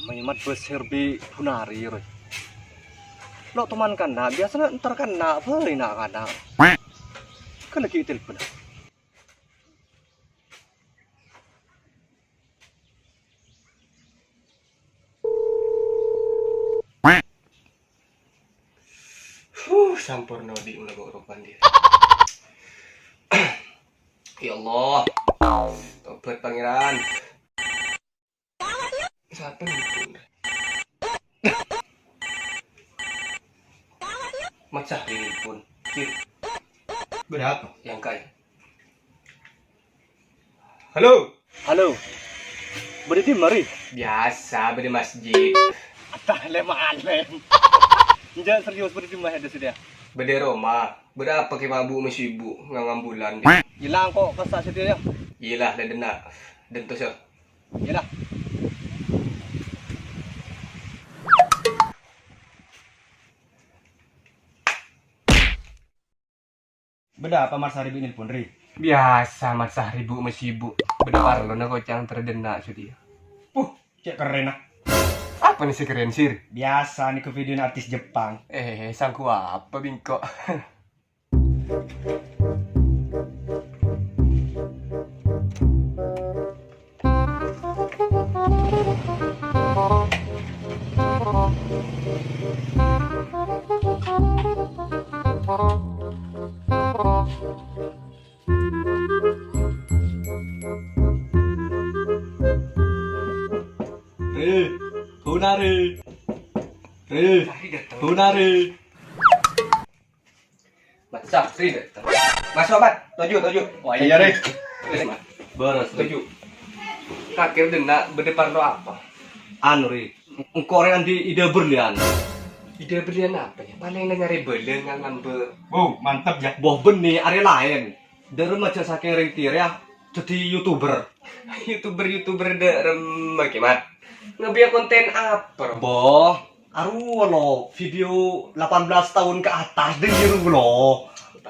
Mat besir bi punari roy. Lo teman kana biasanya ntar kana beli nak kana. Kan lagi telepon. Sampurna di ulah rupan dia. Ya Allah. Tobat pangeran. Siapa nih pun? Macah ini pun. Cik. Berapa? Yang kaya. Halo. Halo. Berarti mari. Biasa beri masjid. Atah lem. Jangan serius berarti mah ada sudah. Beri Roma. Berapa ke mabuk masih ibu ngambulan. Hilang kok kesak situ ya. Iyalah dan dena. Dan tuh sih. Iyalah. Beda apa Mas Haribi ini pun, Ri? Biasa Mas Sahribu mesibu. Benar lo nak kocang terdena sudah. Cek keren ah. Apa nih si keren sir? Biasa nih ke video artis Jepang. Sangku apa bingko? Hunari. Mat Sahri datang. Mas Sobat, tujuh. Wah iya Ri. Terus Mat. Boros. Tujuh. Kakir dena berdepan lo apa? Anu Ri. Engkau orang di ide berlian. Ide berlian apa ya? Paling nyari belen ngambil. Wow, mantap ya. Boh benih area lain. Dari macam saking ringtir ya. Jadi YouTuber. YouTuber derem Mat. Ngebiak konten apa? Boh, aru lo video 18 tahun ke atas dengerin lo.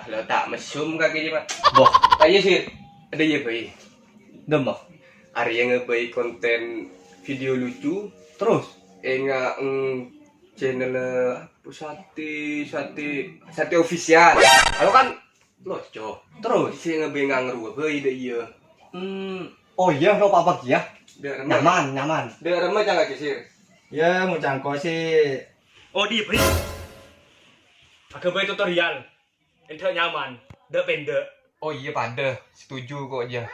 Lo tak mesum kaki Mat. Boh, Ayo sih. Ada ya bayi. demah. Ari yang ngebayi konten video lucu. Terus Enggak channel apa sate official. Kalau kan lucu. terus. Si ngebayi ngeru bayi deh iya. Oh iya, lo apa ya? Dia remah. Nyaman. Dia remah jangan kisir. Ya, mau cangko sih. Oh di beri. Aku beri tutorial. Ente nyaman. Dek pendek. Oh iya pada setuju kok aja.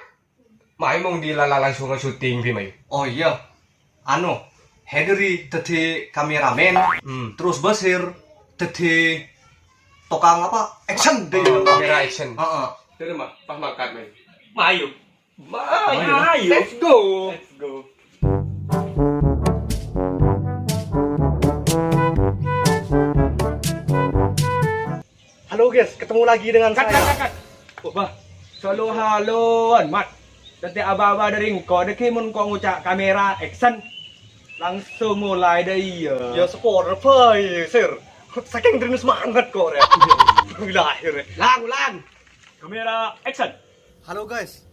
Mai mau dilala langsung ke syuting bi mai. Oh iya, anu, Henry jadi kameramen, terus Basir jadi tukang apa? Action deh. Kamera action. Heeh. Dia remah pas makan mai. Mayu. Ayo. Let's go. Let's go. Halo guys, ketemu lagi dengan saya. Kat. Oh bah. Solo haloan mat. Tadi aba-aba dari engkau deki mun kau ngucak kamera action. Langsung mulai deh iya. Ya sport apa ya, Sir? Saking terus semangat kok ya. Lahir. Lang. Kamera action. Halo guys.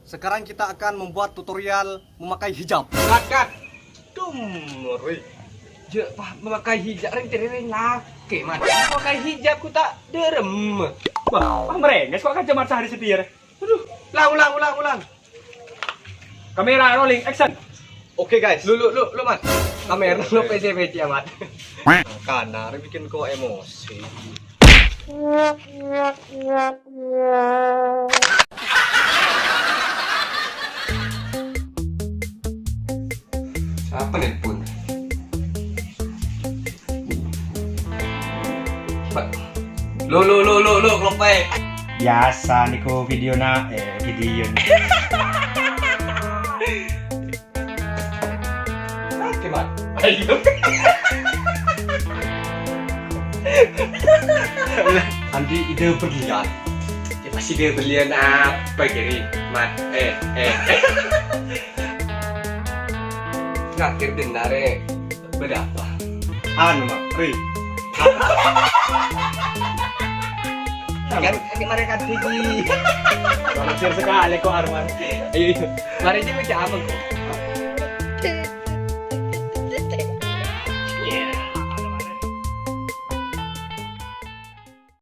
Sekarang kita akan membuat tutorial memakai hijab. Kat. Tumri. Je pah memakai hijab ring laki mat. Memakai hijab ku tak derem. Wah, merenges kok kan cuma sehari setir. Aduh, ulang. Kamera rolling action. Oke guys. Lu mat. Kamera lu PC amat. Karena bikin kau emosi. Siapa nih pun? Lu klopek. Biasa nih ko video video. Oke mat. Ayo. Andi ide berlian. Ya pasti dia belian apa kiri mat. Ngakir denare berapa? Anu mak, Ri. Kan mereka tinggi. Langsir sekali kok Arman. Ayo. Mari dia macam apa kok?